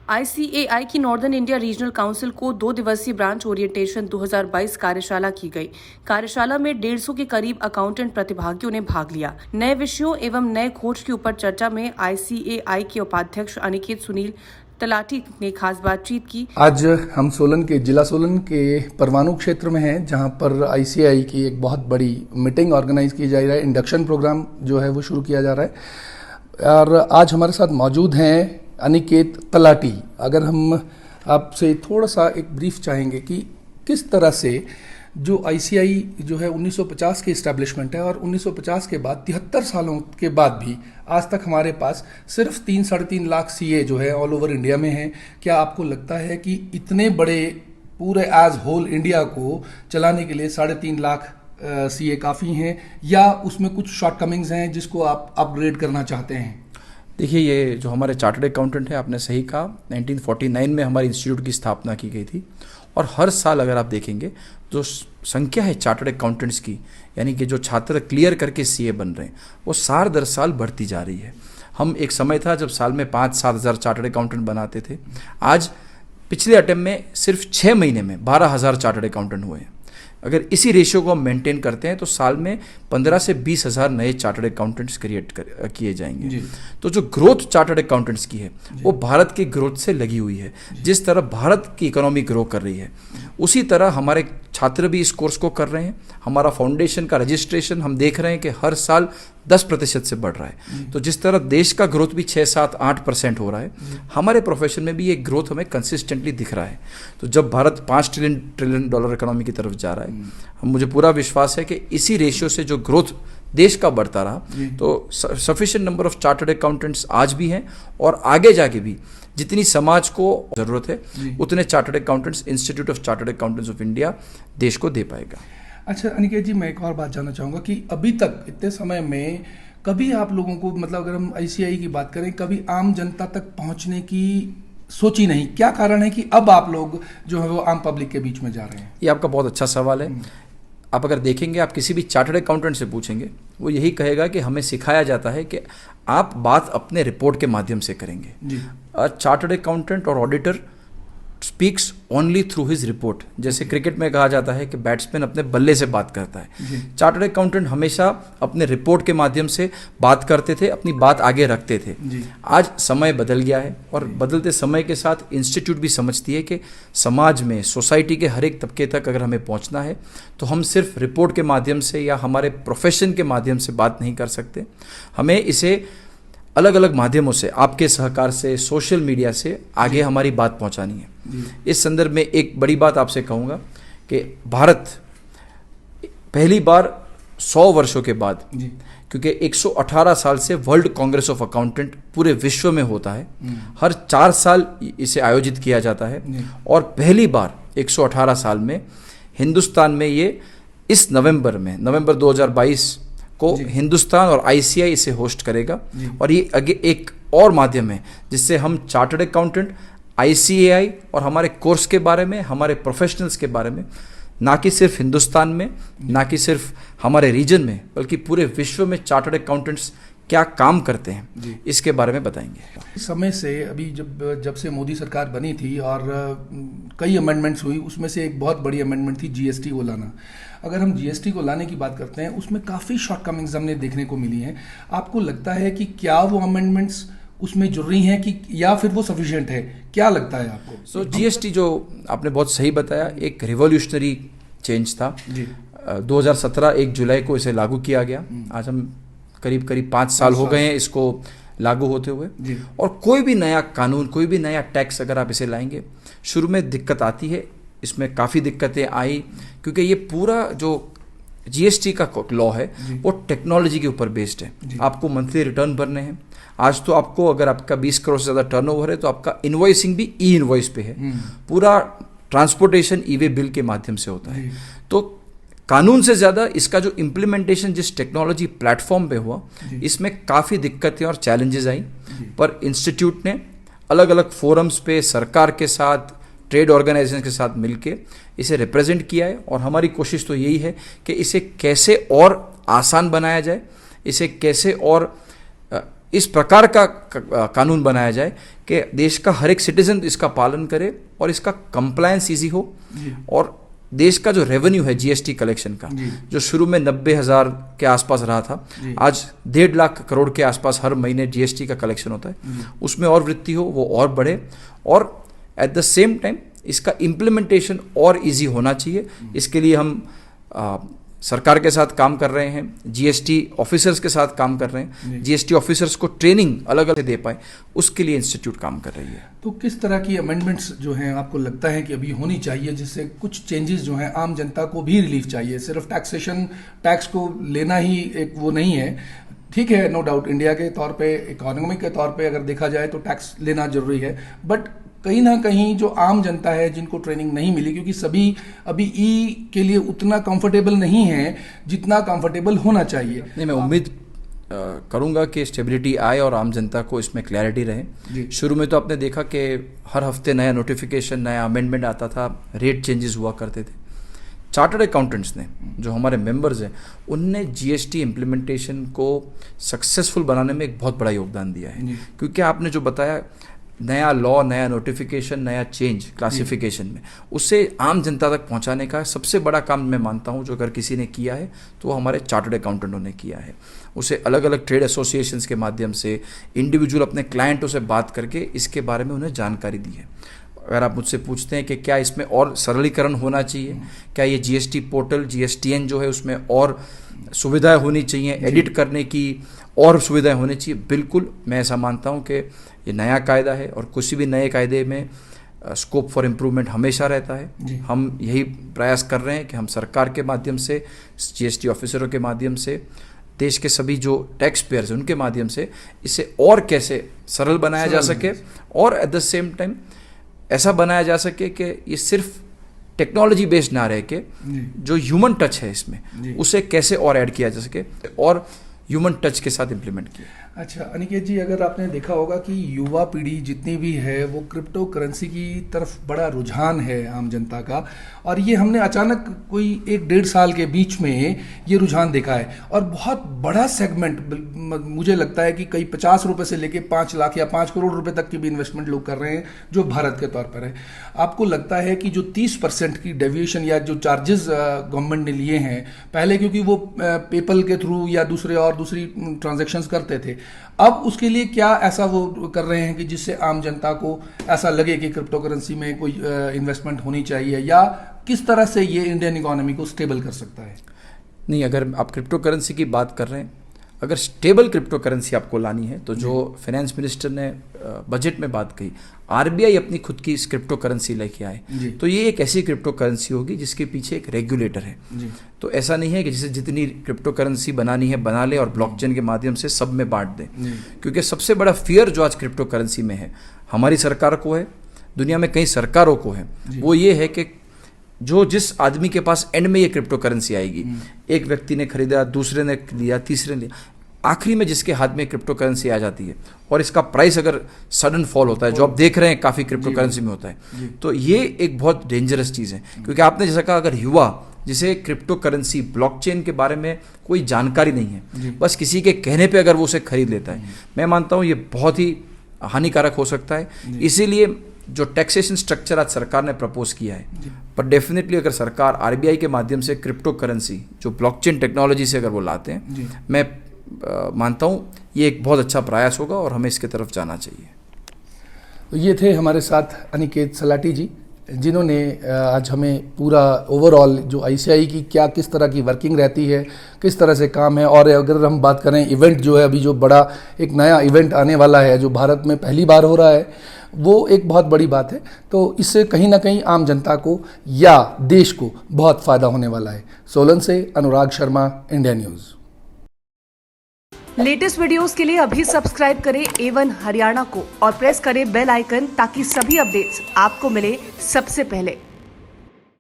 ICAI की northern India regional council को 2 दिवसीय ब्रांच ओरिएंटेशन 2022 कार्यशाला की गई। कार्यशाला में 150 के करीब अकाउंटेंट प्रतिभागियों ने भाग लिया। नए विषयों एवं नए खोज के ऊपर चर्चा में आईसीएआई के उपाध्यक्ष अनिकेत सुनील तलाटी ने खास बातचीत की। आज हम जिला सोलन के परवाणु क्षेत्र में हैं, जहां पर आईसीएआई की एक बहुत बड़ी मीटिंग ऑर्गेनाइज की जा रही है। इंडक्शन प्रोग्राम जो है वो शुरू किया जा रहा है और आज हमारे साथ मौजूद हैं अनिकेत तलाटी। अगर हम आपसे थोड़ा सा एक ब्रीफ चाहेंगे कि किस तरह से जो आईसीएआई जो है 1950 की इस्टेब्लिशमेंट है और 1950 के बाद 73 सालों के बाद भी आज तक हमारे पास सिर्फ 3-3.5 लाख सीए जो है ऑल ओवर इंडिया में हैं। क्या आपको लगता है कि इतने बड़े पूरे एज होल इंडिया को चलाने के लिए 3.5 लाख सीए काफ़ी हैं, या उसमें कुछ शॉर्टकमिंग्स हैं जिसको आप अपग्रेड करना चाहते हैं? देखिए, ये जो हमारे चार्टर्ड अकाउंटेंट है, आपने सही कहा, 1949 में हमारे इंस्टीट्यूट की स्थापना की गई थी और हर साल अगर आप देखेंगे जो संख्या है चार्टर्ड अकाउंटेंट्स की, यानी कि जो छात्र क्लियर करके सीए बन रहे हैं, वो साल दर साल बढ़ती जा रही है। हम एक समय था जब साल में 5-7 हज़ार चार्टर्ड अकाउंटेंट बनाते थे। आज पिछले अटेम्प्ट में सिर्फ 6 महीने में 12,000 चार्टर्ड अकाउंटेंट हुए हैं। अगर इसी रेशियो को हम मेंटेन करते हैं तो साल में 15 से 20 हज़ार नए चार्टर्ड अकाउंटेंट्स किए जाएंगे। तो जो ग्रोथ चार्टर्ड अकाउंटेंट्स की है वो भारत की ग्रोथ से लगी हुई है। जिस तरह भारत की इकोनॉमी ग्रो कर रही है उसी तरह हमारे छात्र भी इस कोर्स को कर रहे हैं। हमारा फाउंडेशन का रजिस्ट्रेशन हम देख रहे हैं कि हर साल 10% से बढ़ रहा है। तो जिस तरह देश का ग्रोथ भी 6-7-8% हो रहा है, हमारे प्रोफेशन में भी ये ग्रोथ हमें कंसिस्टेंटली दिख रहा है। तो जब भारत $5 ट्रिलियन इकोनॉमी की तरफ जा रहा है, मुझे पूरा विश्वास है कि इसी रेशियो से जो ग्रोथ देश का बढ़ता रहा तो sufficient number of chartered accountants आज भी हैं और आगे जाके भी जितनी समाज को जरूरत है उतने chartered accountants institute of chartered accountants of India देश को दे पाएगा। अच्छा अनिकेत जी, मैं एक और बात जानना चाहूँगा कि अभी तक इतने समय में कभी आप लोगों को, मतलब अगर हम आईसीएआई की बात करें, कभी आम जनता तक पहुँचने की सोची नहीं? क्या कारण है कि अब आप लोग जो है वो आम पब्लिक के बीच में जा रहे हैं? ये आपका बहुत अच्छा सवाल है। आप अगर देखेंगे, आप किसी भी चार्टर्ड अकाउंटेंट से पूछेंगे, वो यही कहेगा कि हमें सिखाया जाता है कि आप बात अपने रिपोर्ट के माध्यम से करेंगे। चार्टर्ड अकाउंटेंट और auditor speaks only through his report. जैसे क्रिकेट में कहा जाता है कि बैट्समैन अपने बल्ले से बात करता है, चार्टर्ड अकाउंटेंट हमेशा अपने रिपोर्ट के माध्यम से बात करते थे, अपनी बात आगे रखते थे। आज समय बदल गया है और बदलते समय के साथ इंस्टीट्यूट भी समझती है कि समाज में, सोसाइटी के हर एक तबके तक अगर हमें पहुंचना है तो हम सिर्फ रिपोर्ट के माध्यम से या हमारे प्रोफेशन के माध्यम से बात नहीं कर सकते। हमें इसे अलग अलग माध्यमों से, आपके सहकार से, सोशल मीडिया से आगे हमारी बात पहुंचानी है। इस संदर्भ में एक बड़ी बात आपसे कहूँगा कि भारत पहली बार 100 वर्षों के बाद, क्योंकि 118 साल से वर्ल्ड कांग्रेस ऑफ अकाउंटेंट पूरे विश्व में होता है, हर 4 साल इसे आयोजित किया जाता है और पहली बार 118 साल में हिंदुस्तान में ये इस नवंबर 2022 को हिंदुस्तान और आईसीएआई इसे होस्ट करेगा। और ये एक और माध्यम है जिससे हम चार्टर्ड अकाउंटेंट, आईसीएआई और हमारे कोर्स के बारे में, हमारे प्रोफेशनल्स के बारे में, ना कि सिर्फ हिंदुस्तान में, ना कि सिर्फ हमारे रीजन में, बल्कि पूरे विश्व में चार्टर्ड अकाउंटेंट्स क्या काम करते हैं इसके बारे में बताएंगे। समय से अभी जब से मोदी सरकार बनी थी और कई अमेंडमेंट्स हुई, उसमें से एक बहुत बड़ी अमेंडमेंट थी जीएसटी को लाना। अगर हम जीएसटी को लाने की बात करते हैं, उसमें काफ़ी शॉर्टकमिंग्स हमने देखने को मिली हैं। आपको लगता है कि क्या वो अमेंडमेंट्स उसमें जरूरी हैं कि या फिर वो सफिशिएंट है? क्या लगता है आपको? जीएसटी जो आपने बहुत सही बताया, एक रिवॉल्यूशनरी चेंज था। 2017 1 जुलाई को इसे लागू किया गया। आज हम करीब 5 साल हो गए हैं इसको लागू होते हुए। और कोई भी नया कानून, कोई भी नया टैक्स अगर आप इसे लाएंगे, शुरू में दिक्कत आती है। इसमें काफ़ी दिक्कतें आई क्योंकि ये पूरा जो जीएसटी का लॉ है वो टेक्नोलॉजी के ऊपर बेस्ड है। आपको मंथली रिटर्न भरने हैं। आज तो आपको, अगर आपका 20 करोड़ से ज़्यादा टर्नओवर है तो आपका इनवॉइसिंग भी ई इनवॉइस पे है। पूरा ट्रांसपोर्टेशन ई वे बिल के माध्यम से होता है। तो कानून से ज़्यादा इसका जो इम्प्लीमेंटेशन जिस टेक्नोलॉजी प्लेटफॉर्म पे हुआ, इसमें काफ़ी दिक्कतें और चैलेंजेस आई। पर इंस्टीट्यूट ने अलग अलग फोरम्स पे सरकार के साथ, ट्रेड ऑर्गेनाइजेशन के साथ मिलके इसे रिप्रेजेंट किया है। और हमारी कोशिश तो यही है कि इसे कैसे और आसान बनाया जाए, इसे कैसे और इस प्रकार का कानून बनाया जाए कि देश का हर एक सिटीजन इसका पालन करे और इसका कंप्लायंस ईजी हो, और देश का जो रेवेन्यू है जीएसटी कलेक्शन का, जो शुरू में 90,000 के आसपास रहा था, आज 1.5 लाख करोड़ के आसपास हर महीने जीएसटी का कलेक्शन होता है, उसमें और वृद्धि हो, वो और बढ़े, और एट द सेम टाइम इसका इम्प्लीमेंटेशन और इजी होना चाहिए। इसके लिए हम सरकार के साथ काम कर रहे हैं, जीएसटी ऑफिसर्स के साथ काम कर रहे हैं, जीएसटी ऑफिसर्स को ट्रेनिंग अलग अलग दे पाए, उसके लिए इंस्टीट्यूट काम कर रही है। तो किस तरह की अमेंडमेंट्स जो हैं आपको लगता है कि अभी होनी चाहिए, जिससे कुछ चेंजेस जो हैं आम जनता को भी रिलीफ चाहिए? सिर्फ टैक्स को लेना ही एक वो नहीं है, ठीक है, नो डाउट इंडिया के तौर पे, इकोनॉमी के तौर पे अगर देखा जाए तो टैक्स लेना जरूरी है, बट कहीं ना कहीं जो आम जनता है जिनको ट्रेनिंग नहीं मिली, क्योंकि सभी अभी ई के लिए उतना कंफर्टेबल नहीं है जितना कंफर्टेबल होना चाहिए। नहीं, मैं उम्मीद करूंगा कि स्टेबिलिटी आए और आम जनता को इसमें क्लैरिटी रहे। शुरू में तो आपने देखा कि हर हफ्ते नया नोटिफिकेशन, नया अमेंडमेंट आता था, रेट चेंजेस हुआ करते थे। चार्टर्ड अकाउंटेंट्स ने, जो हमारे मेंबर्स हैं, उनने जीएसटी इम्प्लीमेंटेशन को सक्सेसफुल बनाने में एक बहुत बड़ा योगदान दिया है, क्योंकि आपने जो बताया, नया लॉ, नया नोटिफिकेशन, नया चेंज क्लासिफिकेशन में, उससे आम जनता तक पहुंचाने का सबसे बड़ा काम मैं मानता हूं जो अगर किसी ने किया है तो वो हमारे चार्टर्ड अकाउंटेंटों ने किया है। उसे अलग अलग ट्रेड एसोसिएशंस के माध्यम से, इंडिविजुअल अपने क्लाइंटों से बात करके इसके बारे में उन्हें जानकारी दी है। अगर आप मुझसे पूछते हैं कि क्या इसमें और सरलीकरण होना चाहिए, क्या ये जीएसटी पोर्टल, जीएसटीएन जो है, उसमें और सुविधाएं होनी चाहिए, एडिट करने की और सुविधाएं होनी चाहिए, बिल्कुल मैं ऐसा मानता हूं कि ये नया कायदा है और किसी भी नए कायदे में स्कोप फॉर इम्प्रूवमेंट हमेशा रहता है। हम यही प्रयास कर रहे हैं कि हम सरकार के माध्यम से, जीएसटी ऑफिसरों के माध्यम से, देश के सभी जो टैक्स पेयर्स हैं उनके माध्यम से इसे और कैसे सरल बनाया जा सके, और एट द सेम टाइम ऐसा बनाया जा सके कि ये सिर्फ टेक्नोलॉजी बेस्ड ना रह के जो ह्यूमन टच है इसमें, उसे कैसे और ऐड किया जा सके और ह्यूमन टच के साथ इम्प्लीमेंट किया। अच्छा अनिकेत जी, अगर आपने देखा होगा कि युवा पीढ़ी जितनी भी है वो क्रिप्टो करेंसी की तरफ बड़ा रुझान है आम जनता का, और ये हमने अचानक कोई 1-1.5 साल के बीच में ये रुझान देखा है, और बहुत बड़ा सेगमेंट, मुझे लगता है कि कई 50 रुपए से लेके 5 लाख या 5 करोड़ रुपए तक की भी इन्वेस्टमेंट लोग कर रहे हैं, जो भारत के तौर पर है। आपको लगता है कि जो 30% की डेविएशन या जो चार्जेस गवर्नमेंट ने लिए हैं पहले, क्योंकि वो पेपल के थ्रू या दूसरी ट्रांजैक्शंस करते थे, अब उसके लिए क्या ऐसा वो कर रहे हैं कि जिससे आम जनता को ऐसा लगे कि क्रिप्टो करेंसी में कोई इन्वेस्टमेंट होनी चाहिए, या किस तरह से ये इंडियन इकोनॉमी को स्टेबल कर सकता है? नहीं, अगर आप क्रिप्टो करेंसी की बात कर रहे हैं, अगर स्टेबल क्रिप्टो करेंसी आपको लानी है तो जो फाइनेंस मिनिस्टर ने बजट में बात कही, आरबीआई अपनी खुद की क्रिप्टो करेंसी लेके आए, तो ये एक ऐसी क्रिप्टो करेंसी होगी जिसके पीछे एक रेगुलेटर है। तो ऐसा नहीं है कि जिसे जितनी क्रिप्टो करेंसी बनानी है बना ले और ब्लॉकचेन के माध्यम से सब में बांट दें, क्योंकि सबसे बड़ा फियर जो आज क्रिप्टो करेंसी में है, हमारी सरकार को है, दुनिया में कई सरकारों को है, वो ये है कि जो जिस आदमी के पास एंड में ये क्रिप्टो करेंसी आएगी, एक व्यक्ति ने खरीदा, दूसरे ने लिया, तीसरे ने लिया, आखिरी में जिसके हाथ में क्रिप्टो करेंसी आ जाती है और इसका प्राइस अगर सडन फॉल होता है, जो आप देख रहे हैं काफ़ी क्रिप्टो करेंसी में होता है, तो ये एक बहुत डेंजरस चीज़ है। क्योंकि आपने जैसा कहा, अगर युवा जिसे क्रिप्टो करेंसी, ब्लॉकचेन के बारे में कोई जानकारी नहीं है, बस किसी के कहने पे अगर वो उसे खरीद लेता है, मैं मानता हूँ ये बहुत ही हानिकारक हो सकता है। इसीलिए जो टैक्सेशन स्ट्रक्चर आज सरकार ने प्रपोज किया है, पर डेफिनेटली अगर सरकार आरबीआई के माध्यम से क्रिप्टो करेंसी जो ब्लॉकचेन टेक्नोलॉजी से अगर वो लाते हैं, मैं मानता हूँ ये एक बहुत अच्छा प्रयास होगा और हमें इसके तरफ जाना चाहिए। तो ये थे हमारे साथ अनिकेत सलाटी जी, जिन्होंने आज हमें पूरा ओवरऑल जो आईसीआई की क्या किस तरह की वर्किंग रहती है, किस तरह से काम है, और अगर हम बात करें इवेंट जो है, अभी जो बड़ा एक नया इवेंट आने वाला है जो भारत में पहली बार हो रहा है, वो एक बहुत बड़ी बात है। तो इससे कहीं ना कहीं आम जनता को या देश को बहुत फ़ायदा होने वाला है। सोलन से Anurag Sharma, India news. Latest videos के लिए अभी सब्सक्राइब करें A1 हरियाणा को और प्रेस करें बेल आइकन ताकि सभी अपडेट्स आपको मिले सबसे पहले।